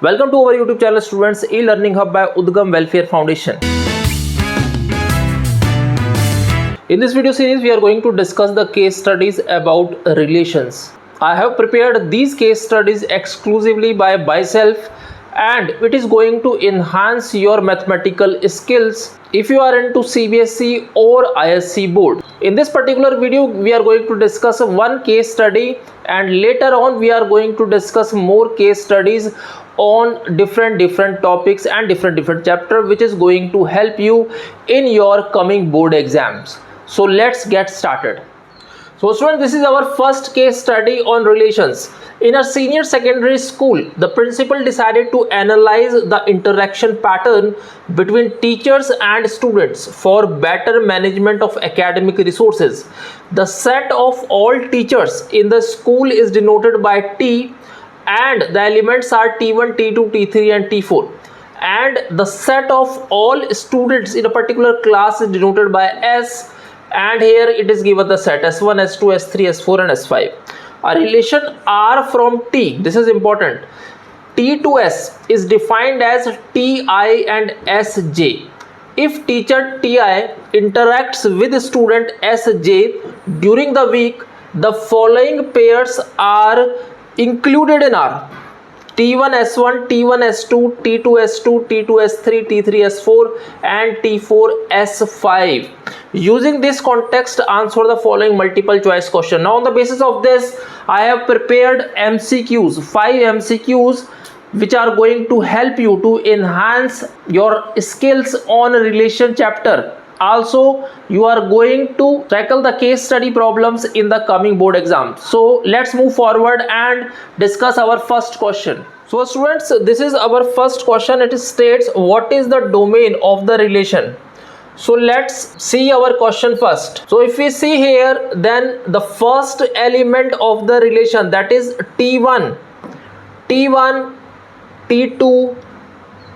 Welcome to our YouTube channel students, e-learning hub by Udgam Welfare Foundation. In this video series we are going to discuss the case studies about relations. I have prepared these case studies exclusively by myself and it is going to enhance your mathematical skills if you are into CBSE or ISC board. In this particular video we are going to discuss one case study and later on we are going to discuss more case studies on different topics and different chapter, which is going to help you in your coming board exams. So let's get started. So students, this is our first case study on relations. In a senior secondary school, the principal decided to analyze the interaction pattern between teachers and students for better management of academic resources. The set of all teachers in the school is denoted by T and the elements are T1, T2, T3 and T4. And the set of all students in a particular class is denoted by S, and here it is given the set S1, S2, S3, S4 and S5. A relation R from T, this is important, T to S is defined as Ti and Sj. If teacher Ti interacts with student Sj during the week, the following pairs are included in R: T1 S1, T1 S2, T2 S2, T2 S3, T3 S4 and T4 S5. Using this context, answer the following multiple choice question. Now on the basis of this, I have prepared MCQs, 5 MCQs which are going to help you to enhance your skills on relation chapter. Also, you are going to tackle the case study problems in the coming board exam. So let's move forward and discuss our first question. So students, this is our first question. It states, what is the domain of the relation? So let's see our question first. So if we see here, then the first element of the relation, that is T1, T1, T2,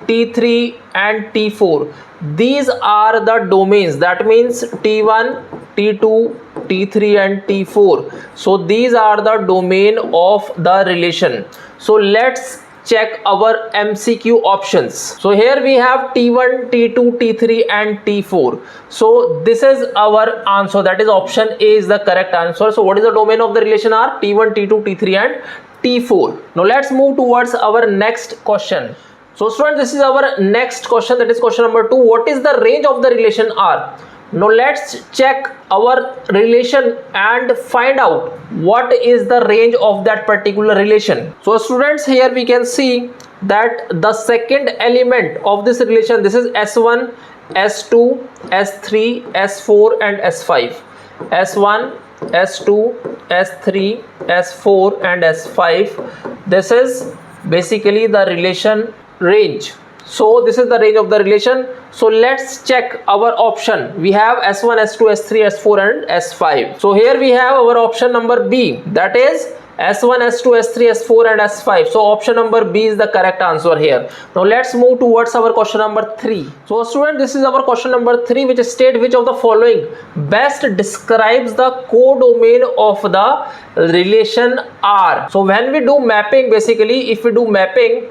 T3 and T4. These are the domains, that means T1, T2, T3 and T4. So these are the domain of the relation. So let's check our MCQ options. So here we have T1, T2, T3 and T4. So this is our answer, that is option A is the correct answer. So what is the domain of the relation R? T1, T2, T3 and T4. Now let's move towards our next question. So students, this is our next question, that is question number 2. What is the range of the relation R? Now let's check our relation and find out what is the range of that particular relation. So students, here we can see that the second element of this relation, this is S1, S2, S3, S4 and S5. S1, S2, S3, S4 and S5. This is basically the relation range. So this is the range of the relation. So let's check our option. We have S1, S2, S3, S4 and S5. So here we have our option number B, that is S1, S2, S3, S4 and S5. So option number B is the correct answer here. Now let's move towards our question number 3. So student, this is our question number 3, which states which of the following best describes the codomain of the relation R. So when we do mapping, basically if we do mapping,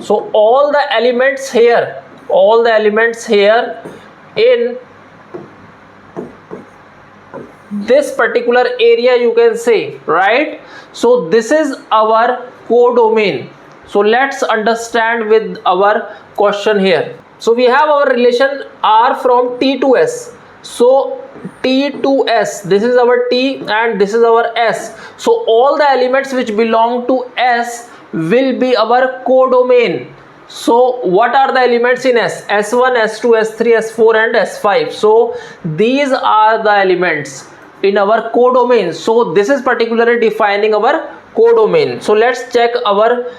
so all the elements here in this particular area, you can say, right? So this is our codomain. So let's understand with our question here. So we have our relation R from T to S. So T to S, this is our T and this is our S. So all the elements which belong to S will be our codomain. So what are the elements in S? S1, S2, S3, S4 and S5. So these are the elements in our codomain. So this is particularly defining our codomain. So let's check our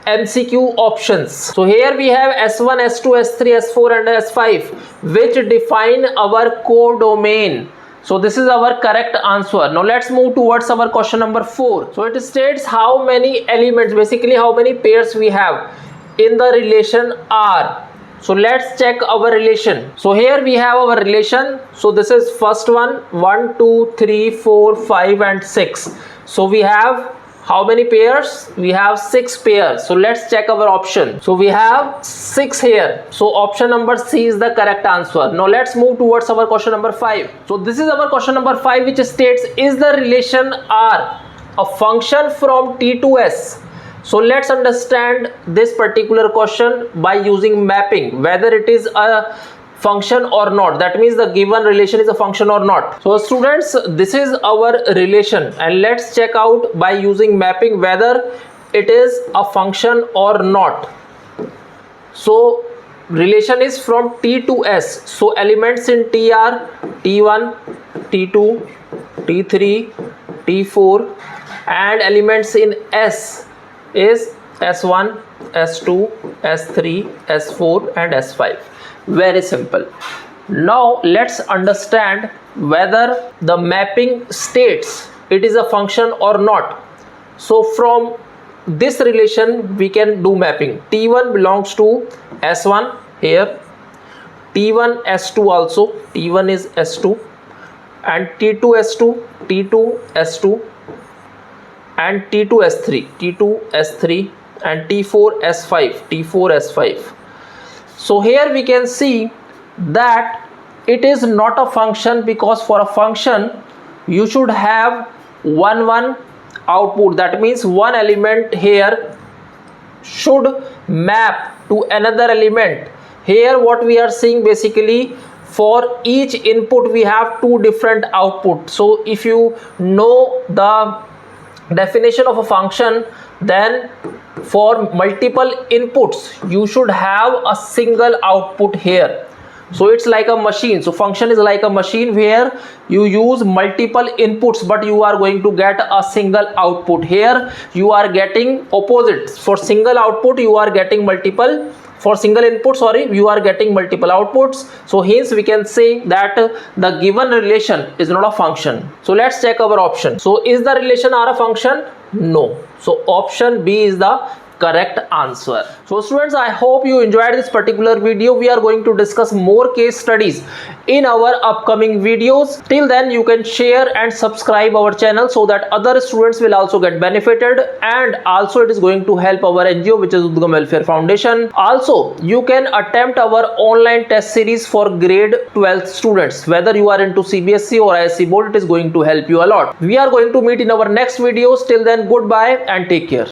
MCQ options. So here we have S1, S2, S3, S4 and S5 which define our codomain. So this is our correct answer. Now let's move towards our question number 4. So it states how many elements, basically how many pairs we have in the relation R. So let's check our relation. So here we have our relation. So this is first one, 1, 2, 3, 4, 5 and 6. So we have How many pairs? We have 6 pairs. So let's check our option. So we have 6 here. So option number C is the correct answer. Now let's move towards our question number 5. So this is our question number 5, which states, is the relation R a function from T to S? So let's understand this particular question by using mapping, whether it is a function or not. That means the given relation is a function or not. So students, this is our relation, and let's check out by using mapping whether it is a function or not. So relation is from T to S. So elements in T are T1, T2, T3, T4, and elements in S is S1, S2, S3, S4 and S5. Very simple. Now let's understand whether the mapping states it is a function or not. So from this relation we can do mapping. T1 belongs to S1 here, T1 S2 also, T1 is S2, and T2 S2, T2 S2, and T2 S3, T2 S3, and T4 S5, T4 S5. So here we can see that it is not a function, because for a function you should have one output. That means one element here should map to another element. Here what we are seeing, basically for each input we have two different outputs. So if you know the definition of a function, then for multiple inputs you should have a single output here. So it's like a machine. So function is like a machine where you use multiple inputs but you are going to get a single output. Here you are getting opposites. For single output you are getting multiple, for single input, sorry, you are getting multiple outputs. So hence we can say that the given relation is not a function. So let's check our option. So is the relation R a function? No. So option B is the correct answer. So students, I hope you enjoyed this particular video. We are going to discuss more case studies in our upcoming videos. Till then, you can share and subscribe our channel so that other students will also get benefited, and also it is going to help our NGO, which is Udgam Welfare Foundation. Also, you can attempt our online test series for grade 12th students. Whether you are into CBSE or ISC board, it is going to help you a lot. We are going to meet in our next videos. Till then, goodbye and take care.